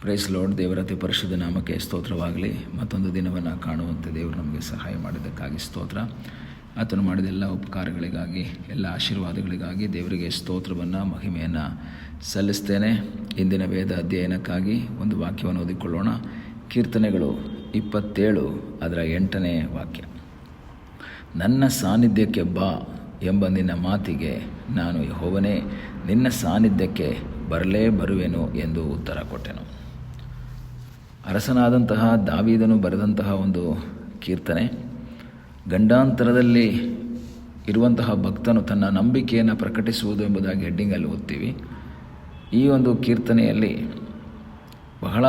Price lord. ದೇವರ ಅತಿ ಪರಿಶುದ್ಧ ನಾಮಕ್ಕೆ ಸ್ತೋತ್ರವಾಗಲಿ. ಮತ್ತೊಂದು ದಿನವನ್ನು ಕಾಣುವಂತೆ ದೇವರು ನಮಗೆ ಸಹಾಯ ಮಾಡಿದ್ದಕ್ಕಾಗಿ ಸ್ತೋತ್ರ. ಆತನು ಮಾಡಿದ ಎಲ್ಲ ಉಪಕಾರಗಳಿಗಾಗಿ, ಎಲ್ಲ ಆಶೀರ್ವಾದಗಳಿಗಾಗಿ ದೇವರಿಗೆ ಸ್ತೋತ್ರವನ್ನು, ಮಹಿಮೆಯನ್ನು ಸಲ್ಲಿಸ್ತೇನೆ. ಇಂದಿನ ವೇದ ಅಧ್ಯಯನಕ್ಕಾಗಿ ಒಂದು ವಾಕ್ಯವನ್ನು ಓದಿಕೊಳ್ಳೋಣ. ಕೀರ್ತನೆಗಳು 27 ಅದರ 8ನೇ ವಾಕ್ಯ. ನನ್ನ ಸಾನ್ನಿಧ್ಯಕ್ಕೆ ಬಾ ಎಂಬ ನಿನ್ನ ಮಾತಿಗೆ ನಾನು ಯೆಹೋವನೇ ನಿನ್ನ ಸಾನ್ನಿಧ್ಯಕ್ಕೆ ಬರುವೆನು ಎಂದು ಉತ್ತರ ಕೊಟ್ಟೆನು. ಅರಸನಾದಂತಹ ದಾವೀದನು ಬರೆದಂತಹ ಒಂದು ಕೀರ್ತನೆ. ಗಂಡಾಂತರದಲ್ಲಿ ಇರುವಂತಹ ಭಕ್ತನು ತನ್ನ ನಂಬಿಕೆಯನ್ನು ಪ್ರಕಟಿಸುವುದು ಎಂಬುದಾಗಿ ಹೆಡ್ಡಿಂಗಲ್ಲಿ ಓದ್ತೀವಿ. ಈ ಒಂದು ಕೀರ್ತನೆಯಲ್ಲಿ ಬಹಳ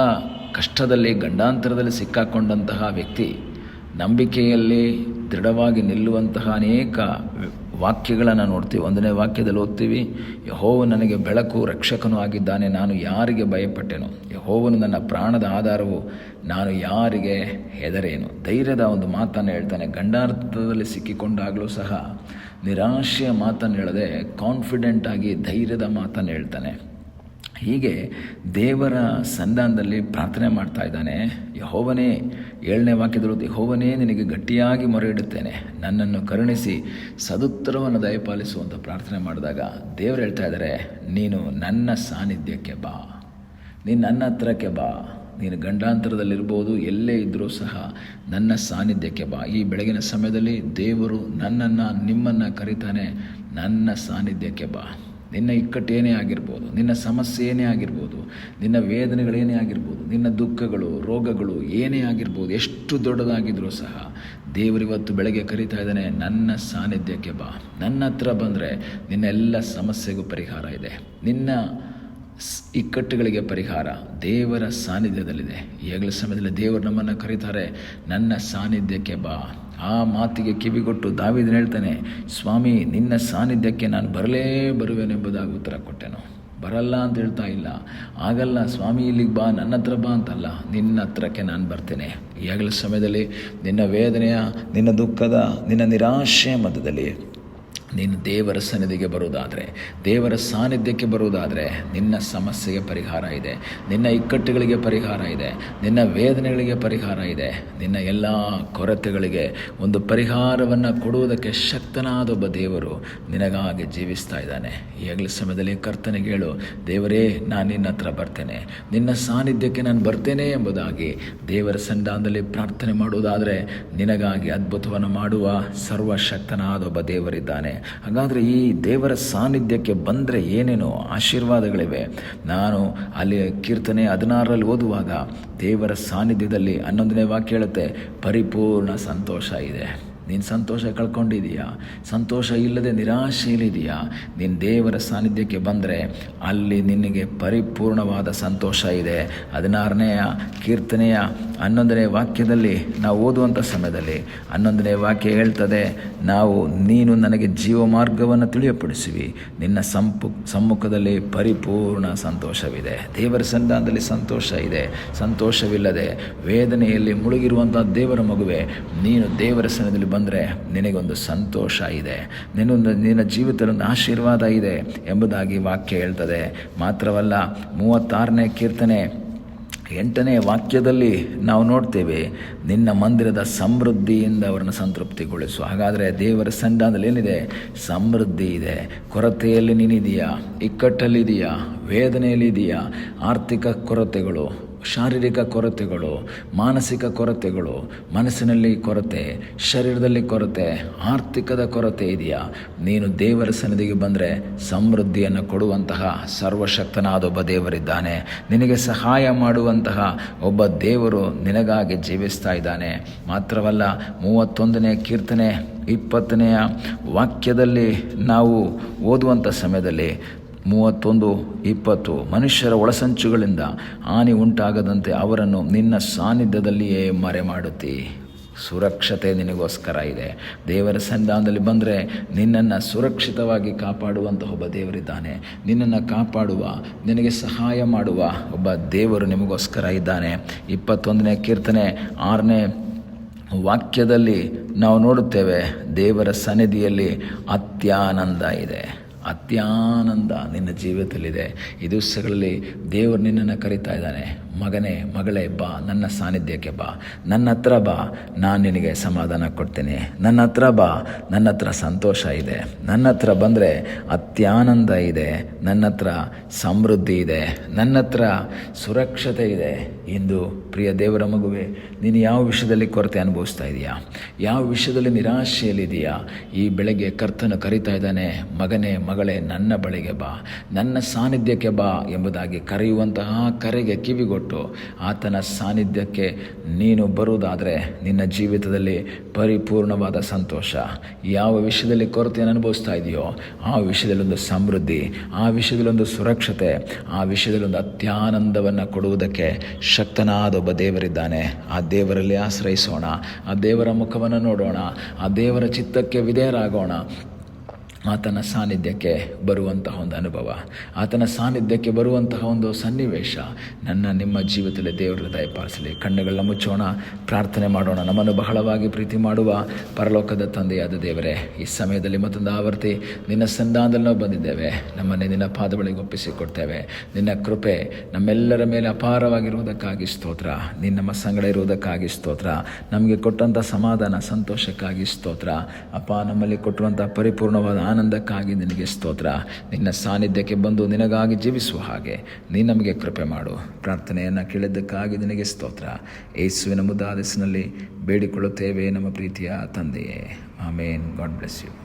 ಕಷ್ಟದಲ್ಲಿ, ಗಂಡಾಂತರದಲ್ಲಿ ಸಿಕ್ಕಾಕೊಂಡಂತಹ ವ್ಯಕ್ತಿ ನಂಬಿಕೆಯಲ್ಲಿ ದೃಢವಾಗಿ ನಿಲ್ಲುವಂತಹ ಅನೇಕ ವಾಕ್ಯಗಳನ್ನು ನೋಡ್ತೀವಿ. 1ನೇ ವಾಕ್ಯದಲ್ಲಿ ಓದ್ತೀವಿ, ಯೆಹೋವನು ನನಗೆ ಬೆಳಕು, ರಕ್ಷಕನೂ ಆಗಿದ್ದಾನೆ, ನಾನು ಯಾರಿಗೆ ಭಯಪಟ್ಟೆನು. ಯೆಹೋವನು ನನ್ನ ಪ್ರಾಣದ ಆಧಾರವು, ನಾನು ಯಾರಿಗೆ ಹೆದರೇನು. ಧೈರ್ಯದ ಒಂದು ಮಾತನ್ನು ಹೇಳ್ತಾನೆ. ಗಂಡಾಂತರದಲ್ಲಿ ಸಿಕ್ಕಿಕೊಂಡಾಗಲೂ ಸಹ ನಿರಾಶೆಯ ಮಾತನ್ನು ಹೇಳದೆ ಕಾನ್ಫಿಡೆಂಟ್ ಆಗಿ ಧೈರ್ಯದ ಮಾತನ್ನು ಹೇಳ್ತಾನೆ. ಹೀಗೆ ದೇವರ ಸನ್ನಿಧಾನದಲ್ಲಿ ಪ್ರಾರ್ಥನೆ ಮಾಡ್ತಾ ಇದ್ದಾನೆ. ಯೆಹೋವನೇ, 7ನೇ ವಾಕ್ಯದಲ್ಲಿ ಯೆಹೋವನೇ ನಿನಗೆ ಗಟ್ಟಿಯಾಗಿ ಮೊರೆ ಇಡುತ್ತೇನೆ, ನನ್ನನ್ನು ಕರುಣಿಸಿ ಸದುತ್ತರವನ್ನು ದಯಪಾಲಿಸುವಂಥ ಪ್ರಾರ್ಥನೆ ಮಾಡಿದಾಗ ದೇವರು ಹೇಳ್ತಾ ಇದ್ದಾರೆ, ನೀನು ನನ್ನ ಸಾನ್ನಿಧ್ಯಕ್ಕೆ ಬಾ, ನೀನು ನನ್ನ ಹತ್ರಕ್ಕೆ ಬಾ. ನೀನು ಗಂಡಾಂತರದಲ್ಲಿರ್ಬೋದು, ಎಲ್ಲೇ ಇದ್ದರೂ ಸಹ ನನ್ನ ಸಾನ್ನಿಧ್ಯಕ್ಕೆ ಬಾ. ಈ ಬೆಳಗಿನ ಸಮಯದಲ್ಲಿ ದೇವರು ನನ್ನನ್ನು, ನಿಮ್ಮನ್ನು ಕರೀತಾನೆ, ನನ್ನ ಸಾನ್ನಿಧ್ಯಕ್ಕೆ ಬಾ. ನಿನ್ನ ಇಕ್ಕಟ್ಟು ಏನೇ ಆಗಿರ್ಬೋದು, ನಿನ್ನ ಸಮಸ್ಯೆ ಏನೇ ಆಗಿರ್ಬೋದು, ನಿನ್ನ ವೇದನೆಗಳೇನೇ ಆಗಿರ್ಬೋದು, ನಿನ್ನ ದುಃಖಗಳು, ರೋಗಗಳು ಏನೇ ಆಗಿರ್ಬೋದು, ಎಷ್ಟು ದೊಡ್ಡದಾಗಿದ್ರೂ ಸಹ ದೇವರಿವತ್ತು ಬೆಳಗ್ಗೆ ಕರೀತಾ ಇದ್ದಾನೆ, ನನ್ನ ಸಾನ್ನಿಧ್ಯಕ್ಕೆ ಬಾ. ನನ್ನ ಹತ್ರ ಬಂದರೆ ನಿನ್ನ ಎಲ್ಲ ಸಮಸ್ಯೆಗೂ ಪರಿಹಾರ ಇದೆ. ನಿನ್ನ ಇಕ್ಕಟ್ಟುಗಳಿಗೆ ಪರಿಹಾರ ದೇವರ ಸಾನ್ನಿಧ್ಯದಲ್ಲಿದೆ. ಈಗಲ ಸಮಯದಲ್ಲಿ ದೇವರು ನಮ್ಮನ್ನು ಕರೀತಾರೆ, ನನ್ನ ಸಾನ್ನಿಧ್ಯಕ್ಕೆ ಬಾ. ಆ ಮಾತಿಗೆ ಕಿವಿಗೊಟ್ಟು ದಾವೀದನು ಹೇಳ್ತಾನೆ, ಸ್ವಾಮಿ ನಿನ್ನ ಸಾನ್ನಿಧ್ಯಕ್ಕೆ ನಾನು ಬರುವೆನೆಂಬುದಾಗಿ ಉತ್ತರ ಕೊಟ್ಟೆನು. ಬರಲ್ಲ ಅಂತ ಹೇಳ್ತಾ ಇಲ್ಲ, ಆಗಲ್ಲ ಸ್ವಾಮಿ ಇಲ್ಲಿಗೆ ಬಾ, ನನ್ನ ಹತ್ರ ಬಾ ಅಂತಲ್ಲ, ನಿನ್ನ ಹತ್ರಕ್ಕೆ ನಾನು ಬರ್ತೇನೆ. ಈಗಲ ಸಮಯದಲ್ಲಿ ನಿನ್ನ ವೇದನೆಯ, ನಿನ್ನ ದುಃಖದ, ನಿನ್ನ ನಿರಾಶೆಯ ಮಧ್ಯದಲ್ಲಿ ನೀನು ದೇವರ ಸನ್ನಿಧಿಗೆ ಬರುವುದಾದರೆ, ದೇವರ ಸಾನ್ನಿಧ್ಯಕ್ಕೆ ಬರುವುದಾದರೆ ನಿನ್ನ ಸಮಸ್ಯೆಗೆ ಪರಿಹಾರ ಇದೆ, ನಿನ್ನ ಇಕ್ಕಟ್ಟುಗಳಿಗೆ ಪರಿಹಾರ ಇದೆ, ನಿನ್ನ ವೇದನೆಗಳಿಗೆ ಪರಿಹಾರ ಇದೆ, ನಿನ್ನ ಎಲ್ಲ ಕೊರತೆಗಳಿಗೆ ಒಂದು ಪರಿಹಾರವನ್ನು ಕೊಡುವುದಕ್ಕೆ ಶಕ್ತನಾದ ಒಬ್ಬ ದೇವರು ನಿನಗಾಗಿ ಜೀವಿಸ್ತಾ ಇದ್ದಾನೆ. ಈಗಲೇ ಸಮಯದಲ್ಲಿ ಕರ್ತನಿಗೆ ಹೇಳು, ದೇವರೇ ನಾನು ನಿನ್ನ ಹತ್ರ ಬರ್ತೇನೆ, ನಿನ್ನ ಸಾನ್ನಿಧ್ಯಕ್ಕೆ ನಾನು ಬರ್ತೇನೆ ಎಂಬುದಾಗಿ ದೇವರ ಸನ್ನಿಧಾನದಲ್ಲಿ ಪ್ರಾರ್ಥನೆ ಮಾಡುವುದಾದರೆ ನಿನಗಾಗಿ ಅದ್ಭುತವನ್ನು ಮಾಡುವ ಸರ್ವಶಕ್ತನಾದ ಒಬ್ಬ ದೇವರಿದ್ದಾನೆ. ಹಾಗಾದರೆ ಈ ದೇವರ ಸಾನ್ನಿಧ್ಯಕ್ಕೆ ಬಂದರೆ ಏನೇನೋ ಆಶೀರ್ವಾದಗಳಿವೆ. ನಾನು ಅಲ್ಲಿ ಕೀರ್ತನೆ 16ರಲ್ಲಿ ಓದುವಾಗ ದೇವರ ಸಾನ್ನಿಧ್ಯದಲ್ಲಿ 11ನೇ ವಾಕ್ಯ ಹೇಳುತ್ತೆ, ಪರಿಪೂರ್ಣ ಸಂತೋಷ ಇದೆ. ನೀನು ಸಂತೋಷ ಕಳ್ಕೊಂಡಿದೀಯಾ, ಸಂತೋಷ ಇಲ್ಲದೆ ನಿರಾಶೆಯಲ್ಲಿದೆಯಾ, ನೀನು ದೇವರ ಸಾನ್ನಿಧ್ಯಕ್ಕೆ ಬಂದರೆ ಅಲ್ಲಿ ನಿನಗೆ ಪರಿಪೂರ್ಣವಾದ ಸಂತೋಷ ಇದೆ. 16ನೇ ಕೀರ್ತನೆಯ 11ನೇ ವಾಕ್ಯದಲ್ಲಿ ನಾವು ಓದುವಂಥ ಸಮಯದಲ್ಲಿ 11ನೇ ವಾಕ್ಯ ಹೇಳ್ತದೆ, ನೀನು ನನಗೆ ಜೀವ ಮಾರ್ಗವನ್ನು ತಿಳಿಯಪಡಿಸುವಿ, ನಿನ್ನ ಸಮ್ಮುಖದಲ್ಲಿ ಪರಿಪೂರ್ಣ ಸಂತೋಷವಿದೆ. ದೇವರ ಸನ್ನಿಧಾನದಲ್ಲಿ ಸಂತೋಷ ಇದೆ. ಸಂತೋಷವಿಲ್ಲದೆ ವೇದನೆಯಲ್ಲಿ ಮುಳುಗಿರುವಂಥ ದೇವರ ಮಗುವೆ, ನೀನು ದೇವರ ಸನ್ನಿಧಿಯಲ್ಲಿ ಬಂದರೆ ನಿನಗೊಂದು ಸಂತೋಷ ಇದೆ, ನಿನ್ನ ಜೀವಿತದಲ್ಲಿ ಒಂದು ಆಶೀರ್ವಾದ ಇದೆ ಎಂಬುದಾಗಿ ವಾಕ್ಯ ಹೇಳ್ತದೆ. ಮಾತ್ರವಲ್ಲ, 36ನೇ ಕೀರ್ತನೆ 8ನೇ ವಾಕ್ಯದಲ್ಲಿ ನಾವು ನೋಡ್ತೇವೆ, ನಿನ್ನ ಮಂದಿರದ ಸಮೃದ್ಧಿಯಿಂದ ಅವರನ್ನು ಸಂತೃಪ್ತಿಗೊಳಿಸು. ಹಾಗಾದರೆ ದೇವರ ಸನ್ನಿಧಾನದಲ್ಲಿ ಏನಿದೆ? ಸಮೃದ್ಧಿ ಇದೆ. ಕೊರತೆಯಲ್ಲಿ ನೀನಿದೆಯಾ, ಇಕ್ಕಟ್ಟಲ್ಲಿದೆಯಾ, ವೇದನೆಯಲ್ಲಿದೆಯಾ, ಆರ್ಥಿಕ ಕೊರತೆಗಳು, ಶಾರೀರಿಕ ಕೊರತೆಗಳು, ಮಾನಸಿಕ ಕೊರತೆಗಳು, ಮನಸ್ಸಿನಲ್ಲಿ ಕೊರತೆ, ಶರೀರದಲ್ಲಿ ಕೊರತೆ, ಆರ್ಥಿಕದ ಕೊರತೆ ಇದೆಯಾ? ನೀನು ದೇವರ ಸನ್ನಿಧಿಗೆ ಬಂದರೆ ಸಮೃದ್ಧಿಯನ್ನು ಕೊಡುವಂತಹ ಸರ್ವಶಕ್ತನಾದ ಒಬ್ಬ ದೇವರಿದ್ದಾನೆ. ನಿನಗೆ ಸಹಾಯ ಮಾಡುವಂತಹ ಒಬ್ಬ ದೇವರು ನಿನಗಾಗಿ ಜೀವಿಸ್ತಾ ಇದ್ದಾನೆ. ಮಾತ್ರವಲ್ಲ, 31ನೇ ಕೀರ್ತನೆ 20ನೇ ವಾಕ್ಯದಲ್ಲಿ ನಾವು ಓದುವಂಥ ಸಮಯದಲ್ಲಿ 31:20 ಮನುಷ್ಯರ ಒಳಸಂಚುಗಳಿಂದ ಹಾನಿ ಉಂಟಾಗದಂತೆ ಅವರನ್ನು ನಿನ್ನ ಸಾನ್ನಿಧ್ಯದಲ್ಲಿಯೇ ಮರೆ ಮಾಡುತ್ತಿ. ಸುರಕ್ಷತೆ ನಿನಗೋಸ್ಕರ ಇದೆ. ದೇವರ ಸನ್ನಿಧಾನದಲ್ಲಿ ಬಂದರೆ ನಿನ್ನನ್ನು ಸುರಕ್ಷಿತವಾಗಿ ಕಾಪಾಡುವಂಥ ಒಬ್ಬ ದೇವರಿದ್ದಾನೆ. ನಿನ್ನನ್ನು ಕಾಪಾಡುವ, ನಿನಗೆ ಸಹಾಯ ಮಾಡುವ ಒಬ್ಬ ದೇವರು ನಿಮಗೋಸ್ಕರ ಇದ್ದಾನೆ. 21ನೇ ಕೀರ್ತನೆ 6ನೇ ವಾಕ್ಯದಲ್ಲಿ ನಾವು ನೋಡುತ್ತೇವೆ, ದೇವರ ಸನ್ನಿಧಿಯಲ್ಲಿ ಅತ್ಯಾನಂದ ಇದೆ. ಅತ್ಯಾನಂದ ನಿನ್ನ ಜೀವಿತದಲ್ಲಿದೆ. ಈ ದಿವಸಗಳಲ್ಲಿ ದೇವರು ನಿನ್ನನ್ನು ಕರೀತಾ ಇದ್ದಾನೆ. ಮಗನೇ ಮಗಳೇ ಬಾ, ನನ್ನ ಸಾನ್ನಿಧ್ಯಕ್ಕೆ ಬಾ, ನನ್ನ ಹತ್ರ ಬಾ, ನಾನು ನಿನಗೆ ಸಮಾಧಾನ ಕೊಡ್ತೀನಿ. ನನ್ನ ಹತ್ರ ಬಾ, ನನ್ನ ಹತ್ರ ಸಂತೋಷ ಇದೆ. ನನ್ನ ಹತ್ರ ಬಂದರೆ ಅತ್ಯಾನಂದ ಇದೆ. ನನ್ನ ಹತ್ರ ಸಮೃದ್ಧಿ ಇದೆ. ನನ್ನ ಹತ್ರ ಸುರಕ್ಷತೆ ಇದೆ. ಇಂದು ಪ್ರಿಯ ದೇವರ ಮಗುವೆ, ನೀನು ಯಾವ ವಿಷಯದಲ್ಲಿ ಕೊರತೆ ಅನುಭವಿಸ್ತಾ ಇದೆಯಾ? ಯಾವ ವಿಷಯದಲ್ಲಿ ನಿರಾಶೆಯಲ್ಲಿದೆಯಾ? ಈ ಬೆಳಗ್ಗೆ ಕರ್ತನು ಕರೀತಾ ಇದ್ದಾನೆ, ಮಗನೇ ಮಗಳೇ ನನ್ನ ಬಳಿಗೆ ಬಾ, ನನ್ನ ಸಾನ್ನಿಧ್ಯಕ್ಕೆ ಬಾ ಎಂಬುದಾಗಿ ಕರೆಯುವಂತಹ ಕರೆಗೆ ಕಿವಿಗೊಟ್ಟು ಆತನ ಸಾನ್ನಿಧ್ಯಕ್ಕೆ ನೀನು ಬರುವುದಾದರೆ ನಿನ್ನ ಜೀವಿತದಲ್ಲಿ ಪರಿಪೂರ್ಣವಾದ ಸಂತೋಷ. ಯಾವ ವಿಷಯದಲ್ಲಿ ಕೊರತೆಯನ್ನು ಅನುಭವಿಸ್ತಾ ಇದೆಯೋ ಆ ವಿಷಯದಲ್ಲಿ ಒಂದು ಸಮೃದ್ಧಿ, ಆ ವಿಷಯದಲ್ಲಿ ಒಂದು ಸುರಕ್ಷತೆ, ಆ ವಿಷಯದಲ್ಲಿ ಒಂದು ಅತ್ಯಾನಂದವನ್ನು ಕೊಡುವುದಕ್ಕೆ ಶಕ್ತನಾದ ಒಬ್ಬ ದೇವರಿದ್ದಾನೆ. ಆ ದೇವರಲ್ಲಿ ಆಶ್ರಯಿಸೋಣ, ಆ ದೇವರ ಮುಖವನ್ನು ನೋಡೋಣ, ಆ ದೇವರ ಚಿತ್ತಕ್ಕೆ ವಿಧೇಯರಾಗೋಣ. ಆತನ ಸಾನ್ನಿಧ್ಯಕ್ಕೆ ಬರುವಂತಹ ಒಂದು ಅನುಭವ, ಆತನ ಸಾನ್ನಿಧ್ಯಕ್ಕೆ ಬರುವಂತಹ ಒಂದು ಸನ್ನಿವೇಶ ನಿಮ್ಮ ಜೀವಿತದಲ್ಲಿ ದೇವರ ದಯಪಾಲಿಸಲಿ. ಕಣ್ಣುಗಳನ್ನ ಮುಚ್ಚೋಣ, ಪ್ರಾರ್ಥನೆ ಮಾಡೋಣ. ನಮ್ಮನ್ನು ಬಹಳವಾಗಿ ಪ್ರೀತಿ ಮಾಡುವ ಪರಲೋಕದ ತಂದೆಯಾದ ದೇವರೇ, ಈ ಸಮಯದಲ್ಲಿ ಮತ್ತೊಂದು ಆವರ್ತಿ ನಿನ್ನ ಸಂಧಾನದಲ್ಲಿ ನಾವು ಬಂದಿದ್ದೇವೆ. ನಮ್ಮನ್ನೇ ನಿನ್ನ ಪಾದಗಳಿಗೆ ಒಪ್ಪಿಸಿಕೊಡ್ತೇವೆ. ನಿನ್ನ ಕೃಪೆ ನಮ್ಮೆಲ್ಲರ ಮೇಲೆ ಅಪಾರವಾಗಿರುವುದಕ್ಕಾಗಿ ಸ್ತೋತ್ರ. ನೀನು ನಮ್ಮ ಸಂಗಡ ಇರುವುದಕ್ಕಾಗಿ ಸ್ತೋತ್ರ. ನಮಗೆ ಕೊಟ್ಟಂಥ ಸಮಾಧಾನ ಸಂತೋಷಕ್ಕಾಗಿ ಸ್ತೋತ್ರ. ಅಪ್ಪ, ನಮ್ಮಲ್ಲಿ ಕೊಟ್ಟಿರುವಂಥ ಪರಿಪೂರ್ಣವಾದ ಆನಂದಕ್ಕಾಗಿ ನಿನಗೆ ಸ್ತೋತ್ರ. ನಿನ್ನ ಸಾನ್ನಿಧ್ಯಕ್ಕೆ ಬಂದು ನಿನಗಾಗಿ ಜೀವಿಸುವ ಹಾಗೆ ನೀನು ನಮಗೆ ಕೃಪೆ ಮಾಡು. ಪ್ರಾರ್ಥನೆಯನ್ನು ಕೇಳಿದ್ದಕ್ಕಾಗಿ ನಿನಗೆ ಸ್ತೋತ್ರ. ಯೇಸುವಿನ ಮುದ್ದಾದ ಹೆಸರಿನಲ್ಲಿ ಬೇಡಿಕೊಳ್ಳುತ್ತೇವೆ ನಮ್ಮ ಪ್ರೀತಿಯ ತಂದೆಯೇ. ಆಮೇನ್. God bless you.